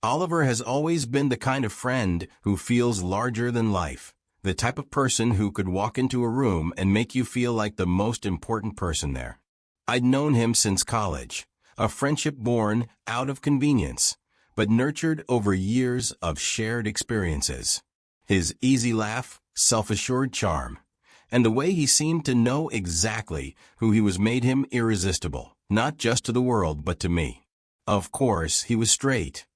Oliver has always been the kind of friend who feels larger than life, the type of person who could walk into a room and make you feel like the most important person there. I'd known him since college, a friendship born out of convenience, but nurtured over years of shared experiences. His easy laugh, self-assured charm, and the way he seemed to know exactly who he was made him irresistible, not just to the world but to me. Of course, he was straight.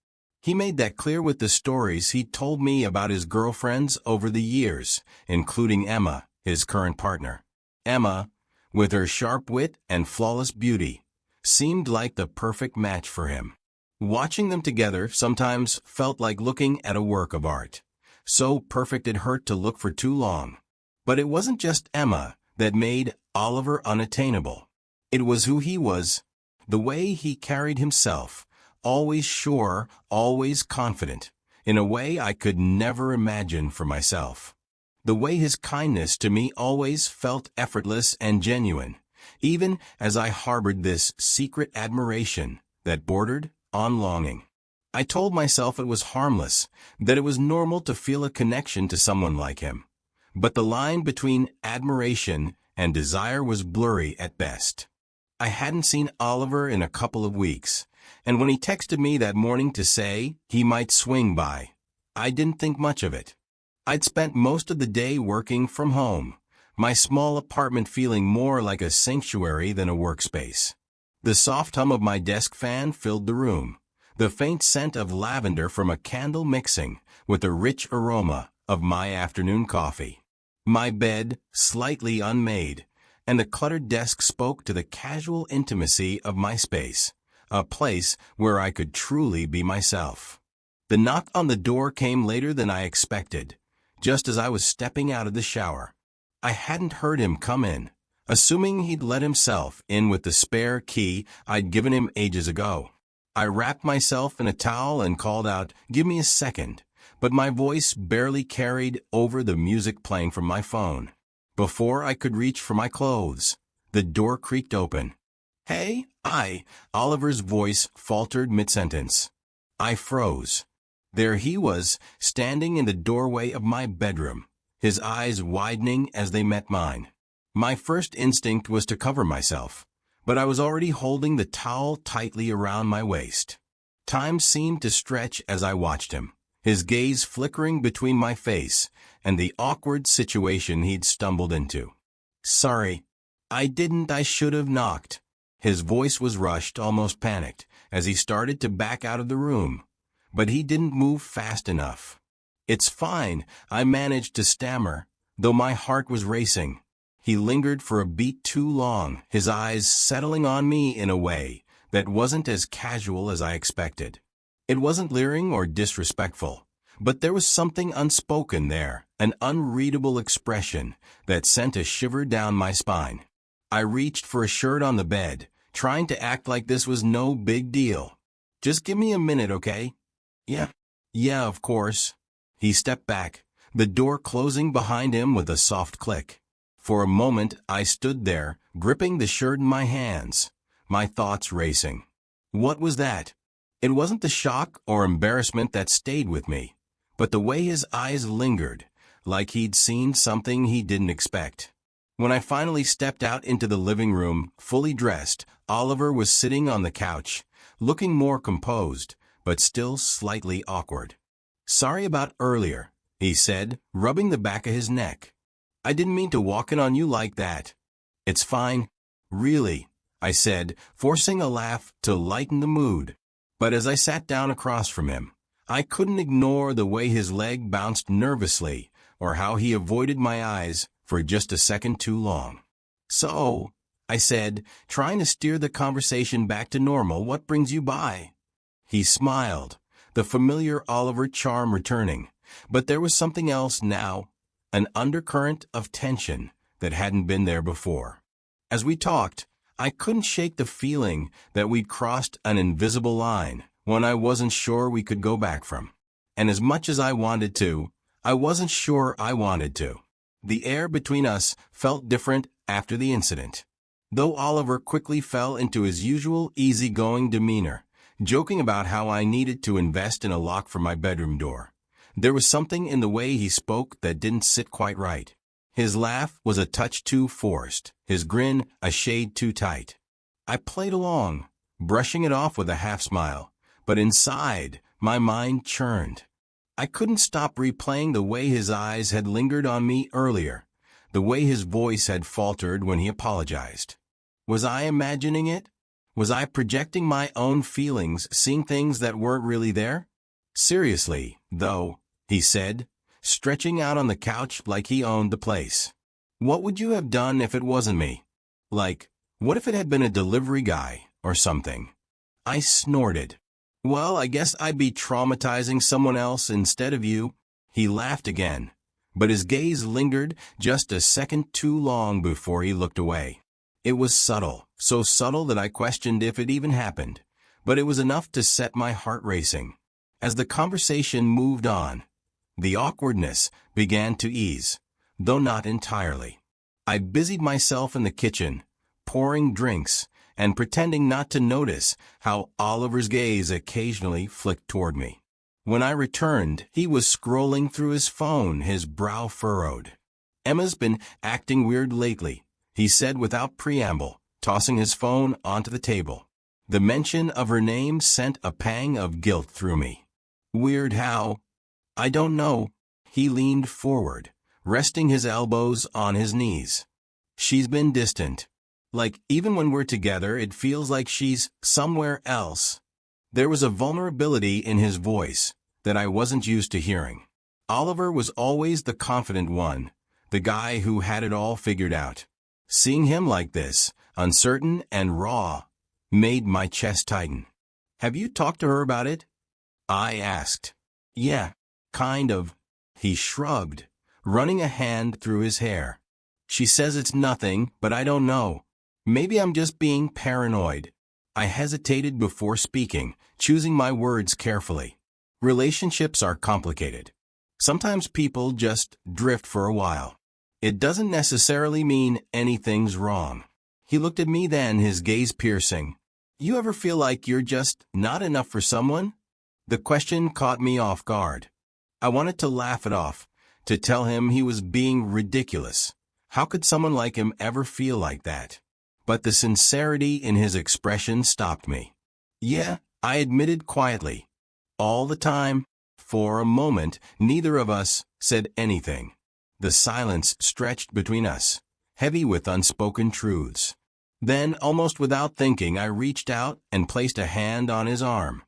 He made that clear with the stories he told me about his girlfriends over the years, including Emma, his current partner. Emma, with her sharp wit and flawless beauty, seemed like the perfect match for him. Watching them together sometimes felt like looking at a work of art. So perfect it hurt to look for too long. But it wasn't just Emma that made Oliver unattainable. It was who he was, the way he carried himself, always sure, always confident, in a way I could never imagine for myself. The way his kindness to me always felt effortless and genuine, even as I harbored this secret admiration that bordered on longing. I told myself it was harmless, that it was normal to feel a connection to someone like him. But the line between admiration and desire was blurry at best. I hadn't seen Oliver in a couple of weeks, and when he texted me that morning to say he might swing by, I didn't think much of it. I'd spent most of the day working from home, my small apartment feeling more like a sanctuary than a workspace. The soft hum of my desk fan filled the room, the faint scent of lavender from a candle mixing with the rich aroma of my afternoon coffee. My bed, slightly unmade, and the cluttered desk spoke to the casual intimacy of my space, a place where I could truly be myself. The knock on the door came later than I expected, just as I was stepping out of the shower. I hadn't heard him come in, assuming he'd let himself in with the spare key I'd given him ages ago. I wrapped myself in a towel and called out, "Give me a second," but my voice barely carried over the music playing from my phone. Before I could reach for my clothes, the door creaked open. "Hey, Oliver's voice faltered mid-sentence. I froze. There he was, standing in the doorway of my bedroom, his eyes widening as they met mine. My first instinct was to cover myself, but I was already holding the towel tightly around my waist. Time seemed to stretch as I watched him, his gaze flickering between my face and the awkward situation he'd stumbled into. "Sorry. I should have knocked." His voice was rushed, almost panicked, as he started to back out of the room, but he didn't move fast enough. "It's fine," I managed to stammer, though my heart was racing. He lingered for a beat too long, his eyes settling on me in a way that wasn't as casual as I expected. It wasn't leering or disrespectful, but there was something unspoken there, an unreadable expression that sent a shiver down my spine. I reached for a shirt on the bed, trying to act like this was no big deal. "Just give me a minute, okay?" Yeah, of course." He stepped back, the door closing behind him with a soft click. For a moment, I stood there, gripping the shirt in my hands, my thoughts racing. What was that? It wasn't the shock or embarrassment that stayed with me, but the way his eyes lingered, like he'd seen something he didn't expect. When I finally stepped out into the living room, fully dressed, Oliver was sitting on the couch, looking more composed, but still slightly awkward. "Sorry about earlier," he said, rubbing the back of his neck. "I didn't mean to walk in on you like that." "It's fine. Really," I said, forcing a laugh to lighten the mood. But as I sat down across from him, I couldn't ignore the way his leg bounced nervously or how he avoided my eyes for just a second too long. "So," I said, trying to steer the conversation back to normal, "what brings you by?" He smiled, the familiar Oliver charm returning, but there was something else now, an undercurrent of tension that hadn't been there before. As we talked, I couldn't shake the feeling that we'd crossed an invisible line, one I wasn't sure we could go back from. And as much as I wanted to, I wasn't sure I wanted to. The air between us felt different after the incident. Though Oliver quickly fell into his usual easygoing demeanor, joking about how I needed to invest in a lock for my bedroom door. There was something in the way he spoke that didn't sit quite right. His laugh was a touch too forced, his grin a shade too tight. I played along, brushing it off with a half-smile, but inside, my mind churned. I couldn't stop replaying the way his eyes had lingered on me earlier, the way his voice had faltered when he apologized. Was I imagining it? Was I projecting my own feelings, seeing things that weren't really there? Seriously, though, he said, stretching out on the couch like he owned the place. What would you have done if it wasn't me? Like, what if it had been a delivery guy or something? I snorted. Well, I guess I'd be traumatizing someone else instead of you. He laughed again, but his gaze lingered just a second too long before he looked away. It was subtle, so subtle that I questioned if it even happened, but it was enough to set my heart racing. As the conversation moved on, the awkwardness began to ease, though not entirely. I busied myself in the kitchen, pouring drinks, and pretending not to notice how Oliver's gaze occasionally flicked toward me. When I returned, he was scrolling through his phone, his brow furrowed. "Emma's been acting weird lately," he said without preamble, tossing his phone onto the table. The mention of her name sent a pang of guilt through me. Weird how? I don't know. He leaned forward, resting his elbows on his knees. She's been distant. Like, even when we're together, it feels like she's somewhere else. There was a vulnerability in his voice that I wasn't used to hearing. Oliver was always the confident one, the guy who had it all figured out. Seeing him like this, uncertain and raw, made my chest tighten. "Have you talked to her about it?" I asked. "Yeah, kind of." He shrugged, running a hand through his hair. "She says it's nothing, but I don't know. Maybe I'm just being paranoid." I hesitated before speaking, choosing my words carefully. Relationships are complicated. Sometimes people just drift for a while. It doesn't necessarily mean anything's wrong. He looked at me then, his gaze piercing. "You ever feel like you're just not enough for someone?" The question caught me off guard. I wanted to laugh it off, to tell him he was being ridiculous. How could someone like him ever feel like that? But the sincerity in his expression stopped me. "Yeah," I admitted quietly. "All the time." For a moment, neither of us said anything. The silence stretched between us, heavy with unspoken truths. Then, almost without thinking, I reached out and placed a hand on his arm.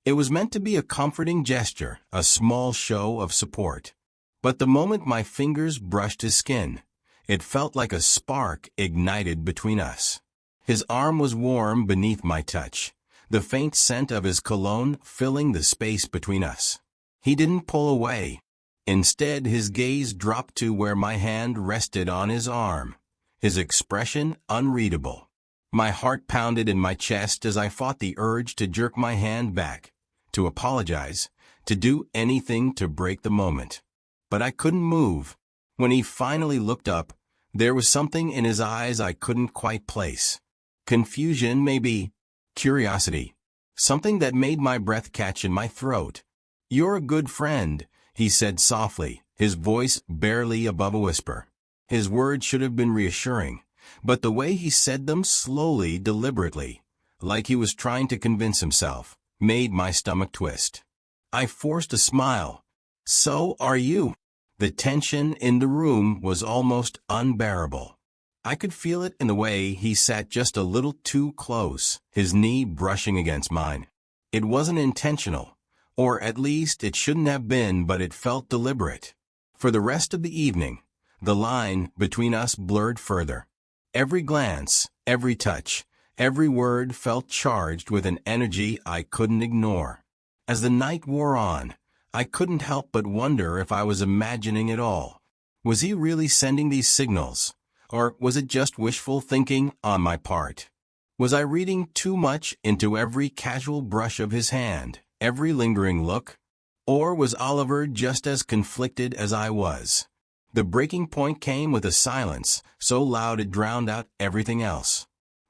It was meant to be a comforting gesture, a small show of support. But the moment my fingers brushed his skin, it felt like a spark ignited between us. His arm was warm beneath my touch, the faint scent of his cologne filling the space between us. He didn't pull away. Instead, his gaze dropped to where my hand rested on his arm, his expression unreadable. My heart pounded in my chest as I fought the urge to jerk my hand back, to apologize, to do anything to break the moment. But I couldn't move. When he finally looked up, there was something in his eyes I couldn't quite place. Confusion, maybe. Curiosity. Something that made my breath catch in my throat. "You're a good friend," he said softly, his voice barely above a whisper. His words should have been reassuring, but the way he said them slowly, deliberately, like he was trying to convince himself, made my stomach twist. I forced a smile. "So are you." The tension in the room was almost unbearable. I could feel it in the way he sat just a little too close, his knee brushing against mine. It wasn't intentional, or at least it shouldn't have been, but it felt deliberate. For the rest of the evening, the line between us blurred further. Every glance, every touch, every word felt charged with an energy I couldn't ignore. As the night wore on, I couldn't help but wonder if I was imagining it all. Was he really sending these signals, or was it just wishful thinking on my part? Was I reading too much into every casual brush of his hand, every lingering look? Or was Oliver just as conflicted as I was? The breaking point came with a silence so loud it drowned out everything else.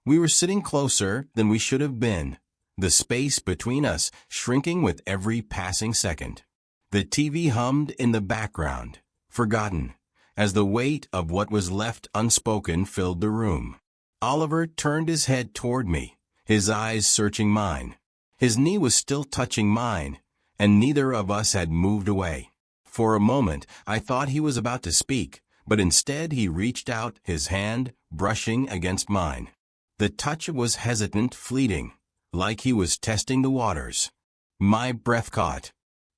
We were sitting closer than we should have been, the space between us shrinking with every passing second. The TV hummed in the background, forgotten, as the weight of what was left unspoken filled the room. Oliver turned his head toward me, his eyes searching mine. His knee was still touching mine, and neither of us had moved away. For a moment, I thought he was about to speak, but instead he reached out, his hand brushing against mine. The touch was hesitant, fleeting, like he was testing the waters. My breath caught.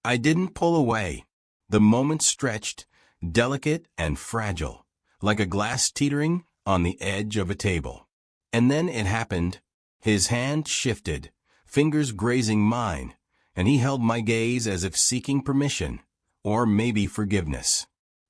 I didn't pull away. The moment stretched, delicate and fragile, like a glass teetering on the edge of a table. And then it happened. His hand shifted, fingers grazing mine, and he held my gaze as if seeking permission, or maybe forgiveness.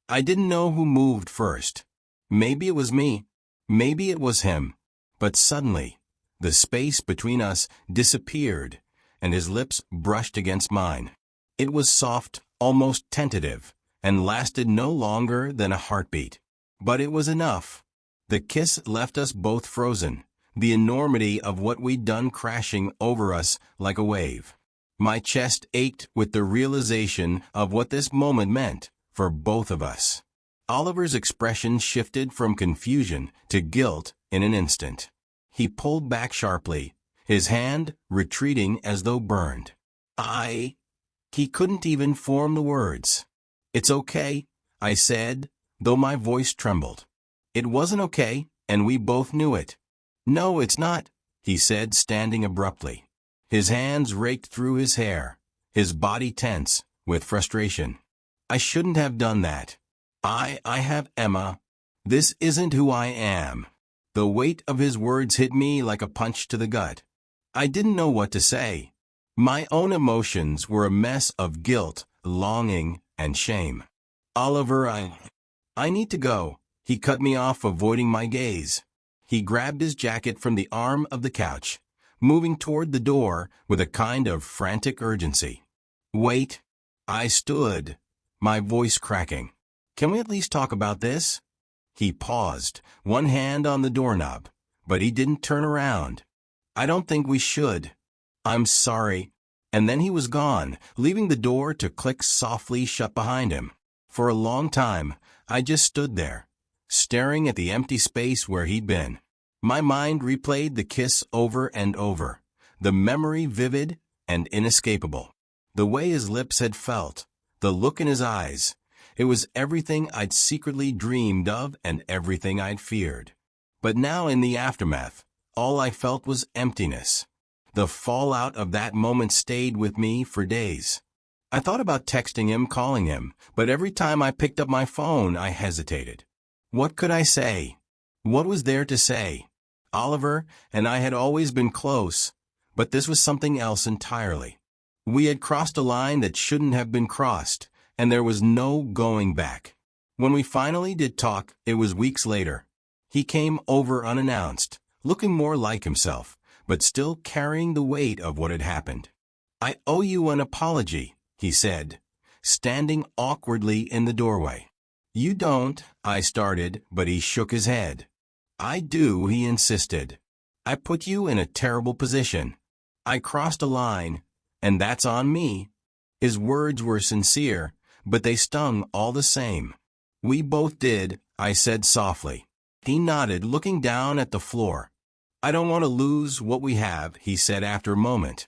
I didn't know who moved first. Maybe it was me. Maybe it was him. But suddenly, the space between us disappeared, and his lips brushed against mine. It was soft, almost tentative, and lasted no longer than a heartbeat. But it was enough. The kiss left us both frozen, the enormity of what we'd done crashing over us like a wave. My chest ached with the realization of what this moment meant for both of us. Oliver's expression shifted from confusion to guilt in an instant. He pulled back sharply, his hand retreating as though burned. He couldn't even form the words. "It's okay," I said, though my voice trembled. It wasn't okay, and we both knew it. "No, it's not," he said, standing abruptly. His hands raked through his hair, his body tense with frustration. "I shouldn't have done that. I have Emma. This isn't who I am." The weight of his words hit me like a punch to the gut. I didn't know what to say. My own emotions were a mess of guilt, longing, and shame. "Oliver, I need to go." He cut me off, avoiding my gaze. He grabbed his jacket from the arm of the couch, moving toward the door with a kind of frantic urgency. "Wait." I stood, my voice cracking. "Can we at least talk about this?" He paused, one hand on the doorknob, but he didn't turn around. "I don't think we should." "I'm sorry." And then he was gone, leaving the door to click softly shut behind him. For a long time, I just stood there, staring at the empty space where he'd been. My mind replayed the kiss over and over, the memory vivid and inescapable. The way his lips had felt, the look in his eyes. It was everything I'd secretly dreamed of and everything I'd feared. But now in the aftermath, all I felt was emptiness. The fallout of that moment stayed with me for days. I thought about texting him, calling him, but every time I picked up my phone, I hesitated. What could I say? What was there to say? Oliver and I had always been close, but this was something else entirely. We had crossed a line that shouldn't have been crossed, and there was no going back. When we finally did talk, it was weeks later. He came over unannounced, looking more like himself, but still carrying the weight of what had happened. "I owe you an apology," he said, standing awkwardly in the doorway. "You don't," I started, but he shook his head. "I do," he insisted. "I put you in a terrible position. I crossed a line, and that's on me." His words were sincere, but they stung all the same. "We both did," I said softly. He nodded, looking down at the floor. "I don't want to lose what we have," he said after a moment.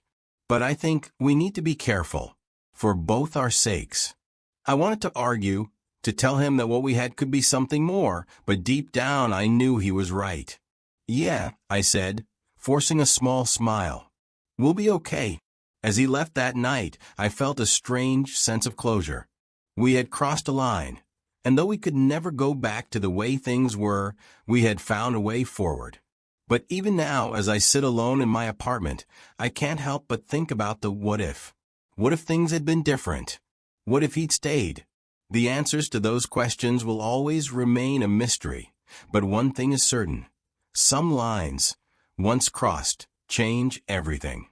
"But I think we need to be careful, for both our sakes." I wanted to argue, to tell him that what we had could be something more, but deep down I knew he was right. "Yeah," I said, forcing a small smile. "We'll be okay." As he left that night, I felt a strange sense of closure. We had crossed a line, and though we could never go back to the way things were, we had found a way forward. But even now, as I sit alone in my apartment, I can't help but think about the what if. What if things had been different? What if he'd stayed? The answers to those questions will always remain a mystery, but one thing is certain. Some lines, once crossed, change everything.